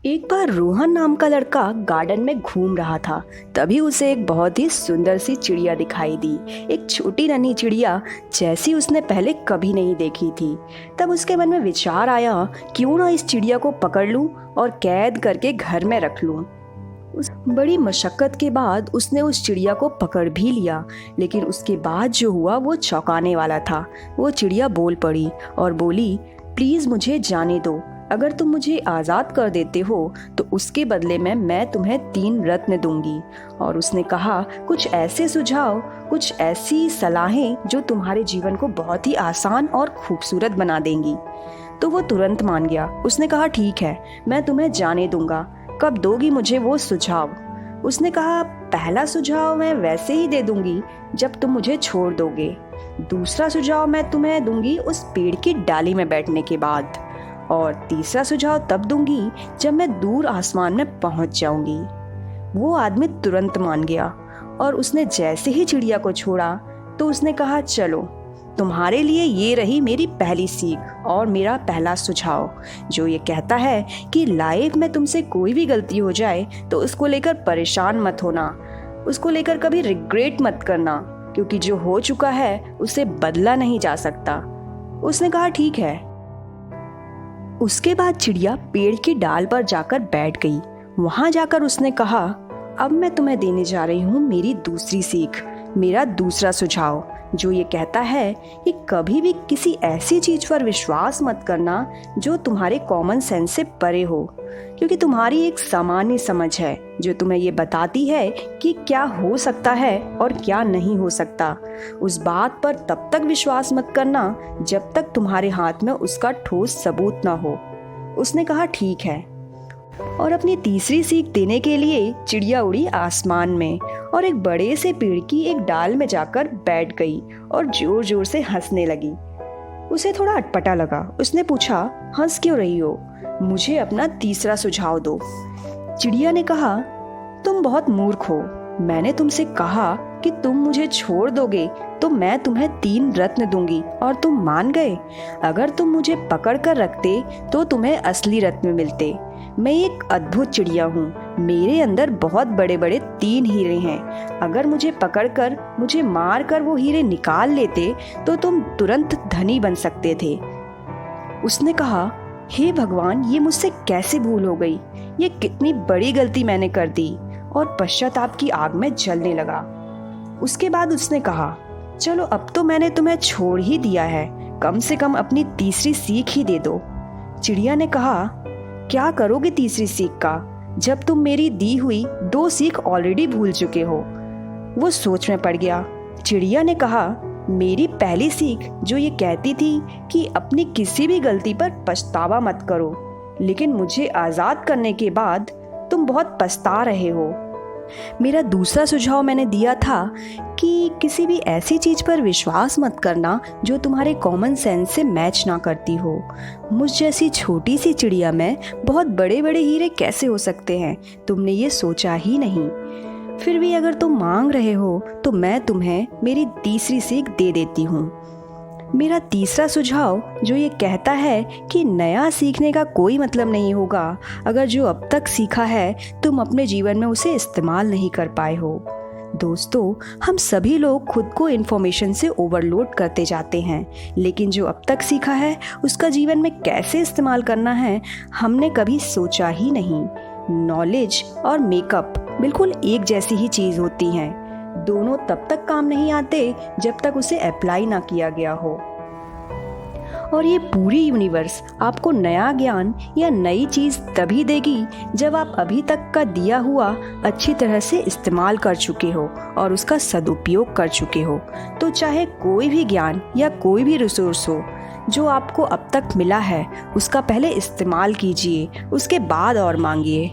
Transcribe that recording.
एक बार रोहन नाम का लड़का गार्डन में घूम रहा था। तभी उसे एक बहुत ही सुंदर सी चिड़िया दिखाई दी। एक छोटी नन्ही चिड़िया जैसी उसने पहले कभी नहीं देखी थी। तब उसके मन में विचार आया, क्यों ना इस चिड़िया को पकड़ लूं और कैद करके घर में रख लूं। बड़ी मशक्कत के बाद उसने उस चिड़िया को पकड़ भी लिया, लेकिन उसके बाद जो हुआ वो चौंकाने वाला था। वो चिड़िया बोल पड़ी और बोली, प्लीज मुझे जाने दो। अगर तुम मुझे आज़ाद कर देते हो तो उसके बदले में मैं तुम्हें 3 रत्न दूंगी। और उसने कहा, कुछ ऐसे सुझाव, कुछ ऐसी सलाहें जो तुम्हारे जीवन को बहुत ही आसान और खूबसूरत बना देंगी। तो वो तुरंत मान गया। उसने कहा, ठीक है, मैं तुम्हें जाने दूंगा। कब दोगी मुझे वो सुझाव? उसने कहा, पहला सुझाव मैं वैसे ही दे दूंगी जब तुम मुझे छोड़ दोगे। दूसरा सुझाव मैं तुम्हें दूंगी उस पेड़ की डाली में बैठने के बाद। और तीसरा सुझाव तब दूंगी जब मैं दूर आसमान में पहुंच जाऊंगी। वो आदमी तुरंत मान गया और उसने जैसे ही चिड़िया को छोड़ा तो उसने कहा, चलो, तुम्हारे लिए ये रही मेरी पहली सीख और मेरा पहला सुझाव, जो ये कहता है कि लाइफ में तुमसे कोई भी गलती हो जाए तो उसको लेकर परेशान मत होना, उसको लेकर कभी रिग्रेट मत करना, क्योंकि जो हो चुका है उसे बदला नहीं जा सकता। उसने कहा, ठीक है। उसके बाद चिड़िया पेड़ की डाल पर जाकर बैठ गई। वहां जाकर उसने कहा, अब मैं तुम्हें देने जा रही हूँ मेरी दूसरी सीख, मेरा दूसरा सुझाव, जो ये कहता है कि कभी भी किसी ऐसी चीज पर विश्वास मत करना जो तुम्हारे कॉमन सेंस से परे हो, क्योंकि तुम्हारी एक सामान्य समझ है जो तुम्हें ये बताती है कि क्या हो सकता है और क्या नहीं हो सकता। उस बात पर तब तक विश्वास मत करना जब तक तुम्हारे हाथ में उसका ठोस सबूत ना हो। उसने कहा, ठीक है। और अपनी तीसरी सीख देने के लिए चिड़िया उड़ी आसमान में और एक बड़े से पेड़ की एक डाल में जाकर बैठ गई और जोर जोर से हंसने लगी। उसे थोड़ा अटपटा लगा। उसने पूछा, हंस क्यों रही हो? मुझे अपना तीसरा सुझाव दो। चिड़िया ने कहा, तुम बहुत मूर्ख हो। मैंने तुमसे कहा कि तुम मुझे छोड़ दोगे तो मैं तुम्हें 3 रत्न दूंगी और तुम मान गए। अगर तुम मुझे पकड़ कर रखते तो तुम्हें असली रत्न मिलते। मैं एक अद्भुत चिड़िया हूँ। मेरे अंदर बहुत बड़े बड़े 3 हीरे हैं। अगर मुझे पकड़कर, मुझे मार कर वो हीरे निकाल लेते तो तुम तुरंत धनी बन सकते थे। उसने कहा, हे भगवान, ये मुझसे कैसे भूल हो गई? ये कितनी बड़ी गलती मैंने कर दी। और पश्चाताप की आग में जलने लगा। उसके बाद उसने कहा, चलो, अब तो मैंने तुम्हें छोड़ ही दिया है, कम से कम अपनी तीसरी सीख ही दे दो। चिड़िया ने कहा, क्या करोगे तीसरी सीख का, जब तुम मेरी दी हुई 2 सीख ऑलरेडी भूल चुके हो? वो सोच में पड़ गया। चिड़िया ने कहा, मेरी पहली सीख जो ये कहती थी कि अपनी किसी भी गलती पर पछतावा मत करो, लेकिन मुझे आज़ाद करने के बाद तुम बहुत पछता रहे हो। मेरा दूसरा सुझाव मैंने दिया था कि किसी भी ऐसी चीज़ पर विश्वास मत करना जो तुम्हारे कॉमन सेंस से मैच ना करती हो। मुझ जैसी छोटी सी चिड़िया में बहुत बड़े बड़े हीरे कैसे हो सकते हैं? तुमने ये सोचा ही नहीं। फिर भी अगर तुम मांग रहे हो तो मैं तुम्हें मेरी तीसरी सीख दे देती हूँ। मेरा तीसरा सुझाव जो ये कहता है कि नया सीखने का कोई मतलब नहीं होगा अगर जो अब तक सीखा है तुम अपने जीवन में उसे इस्तेमाल नहीं कर पाए हो। दोस्तों, हम सभी लोग खुद को इन्फॉर्मेशन से ओवरलोड करते जाते हैं, लेकिन जो अब तक सीखा है उसका जीवन में कैसे इस्तेमाल करना है हमने कभी सोचा ही नहीं। नॉलेज और मेकअप बिल्कुल एक जैसी ही चीज़ होती हैं। दोनों तब तक काम नहीं आते जब तक उसे अप्लाई ना किया गया हो। और ये पूरी यूनिवर्स आपको नया ज्ञान या नई चीज़ तभी देगी जब आप अभी तक का दिया हुआ अच्छी तरह से इस्तेमाल कर चुके हो और उसका सदुपयोग कर चुके हो। तो चाहे कोई भी ज्ञान या कोई भी रिसोर्स हो जो आपको अब तक मिला है, उसका पहले इस्तेमाल कीजिए, उसके बाद और मांगिए।